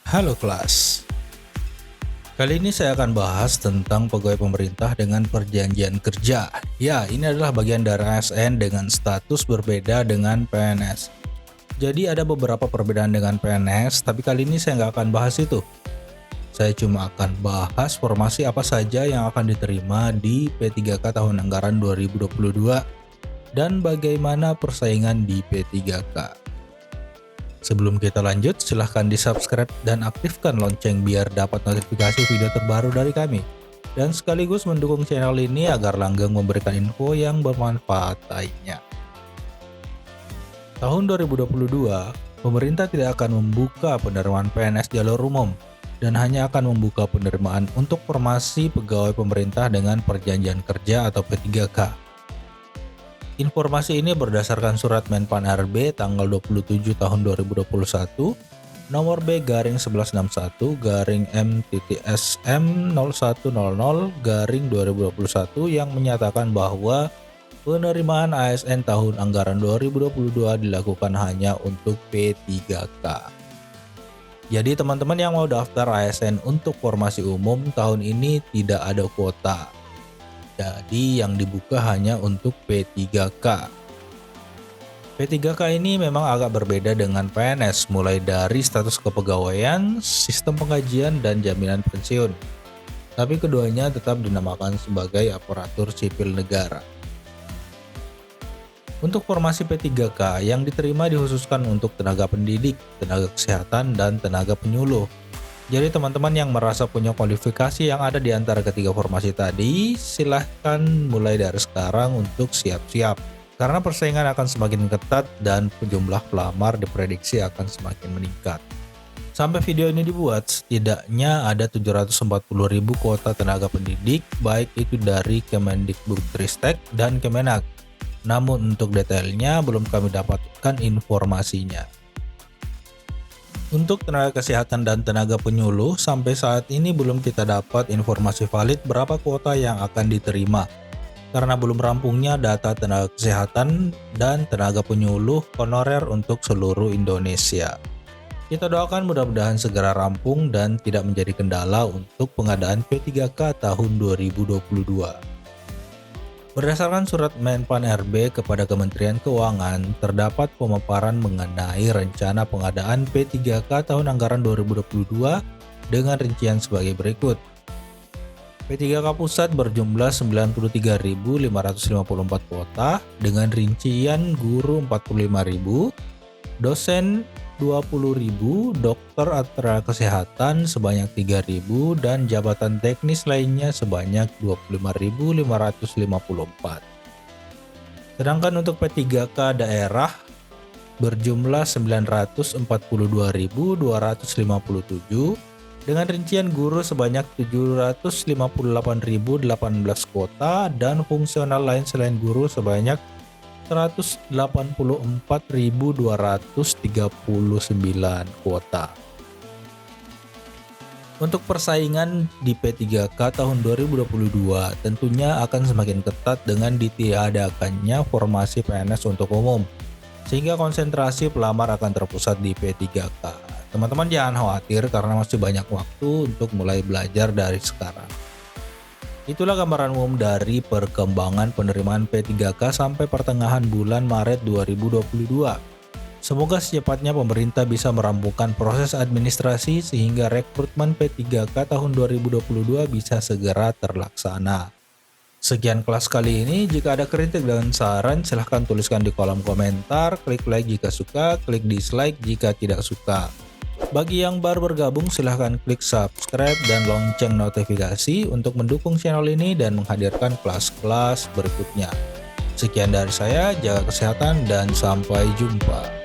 Halo kelas, kali ini saya akan bahas tentang pegawai pemerintah dengan perjanjian kerja. Ya, ini adalah bagian dari ASN dengan status berbeda dengan PNS. Jadi ada beberapa perbedaan dengan PNS, tapi kali ini saya nggak akan bahas itu. Saya cuma akan bahas formasi apa saja yang akan diterima di P3K tahun anggaran 2022 dan bagaimana persaingan di P3K. Sebelum kita lanjut, silahkan di-subscribe dan aktifkan lonceng biar dapat notifikasi video terbaru dari kami. Dan sekaligus mendukung channel ini agar langgeng memberikan info yang bermanfaat lainnya. Tahun 2022, pemerintah tidak akan membuka penerimaan PNS jalur umum dan hanya akan membuka penerimaan untuk formasi pegawai pemerintah dengan perjanjian kerja atau P3K. Informasi ini berdasarkan surat Menpan RB tanggal 27 tahun 2021 nomor B/M/M.SM0100/2021 yang menyatakan bahwa penerimaan ASN tahun anggaran 2022 dilakukan hanya untuk P3K. Jadi teman-teman yang mau daftar ASN untuk formasi umum tahun ini tidak ada kuota. Jadi yang dibuka hanya untuk P3K. P3K ini memang agak berbeda dengan PNS, mulai dari status kepegawaian, sistem penggajian, dan jaminan pensiun. Tapi keduanya tetap dinamakan sebagai aparatur sipil negara. Untuk formasi P3K yang diterima dikhususkan untuk tenaga pendidik, tenaga kesehatan, dan tenaga penyuluh. Jadi teman-teman yang merasa punya kualifikasi yang ada di antara ketiga formasi tadi, silahkan mulai dari sekarang untuk siap-siap. Karena persaingan akan semakin ketat dan jumlah pelamar diprediksi akan semakin meningkat. Sampai video ini dibuat, setidaknya ada 740.000 kuota tenaga pendidik, baik itu dari Kemendikbudristek dan Kemenak. Namun untuk detailnya belum kami dapatkan informasinya. Untuk tenaga kesehatan dan tenaga penyuluh, sampai saat ini belum kita dapat informasi valid berapa kuota yang akan diterima. Karena belum rampungnya data tenaga kesehatan dan tenaga penyuluh honorer untuk seluruh Indonesia. Kita doakan mudah-mudahan segera rampung dan tidak menjadi kendala untuk pengadaan P3K tahun 2022. Berdasarkan surat Menpan RB kepada Kementerian Keuangan, terdapat pemaparan mengenai rencana pengadaan P3K tahun anggaran 2022 dengan rincian sebagai berikut. P3K pusat berjumlah 93.554 kuota dengan rincian guru 45.000, dosen 20.000, dokter atau kesehatan sebanyak 3.000, dan jabatan teknis lainnya sebanyak 25.554. Sedangkan untuk P3K daerah berjumlah 942.257 dengan rincian guru sebanyak 758.018 kuota dan fungsional lain selain guru sebanyak 184.239 kuota. Untuk persaingan di P3K tahun 2022 tentunya akan semakin ketat dengan ditiadakannya formasi PNS untuk umum, sehingga konsentrasi pelamar akan terpusat di P3K. Teman-teman jangan khawatir karena masih banyak waktu untuk mulai belajar dari sekarang. Itulah gambaran umum dari perkembangan penerimaan P3K sampai pertengahan bulan Maret 2022. Semoga secepatnya pemerintah bisa merampungkan proses administrasi sehingga rekrutmen P3K tahun 2022 bisa segera terlaksana. Sekian kelas kali ini, jika ada kritik dan saran silahkan tuliskan di kolom komentar, klik like jika suka, klik dislike jika tidak suka. Bagi yang baru bergabung silahkan klik subscribe dan lonceng notifikasi untuk mendukung channel ini dan menghadirkan kelas-kelas berikutnya. Sekian dari saya, jaga kesehatan dan sampai jumpa.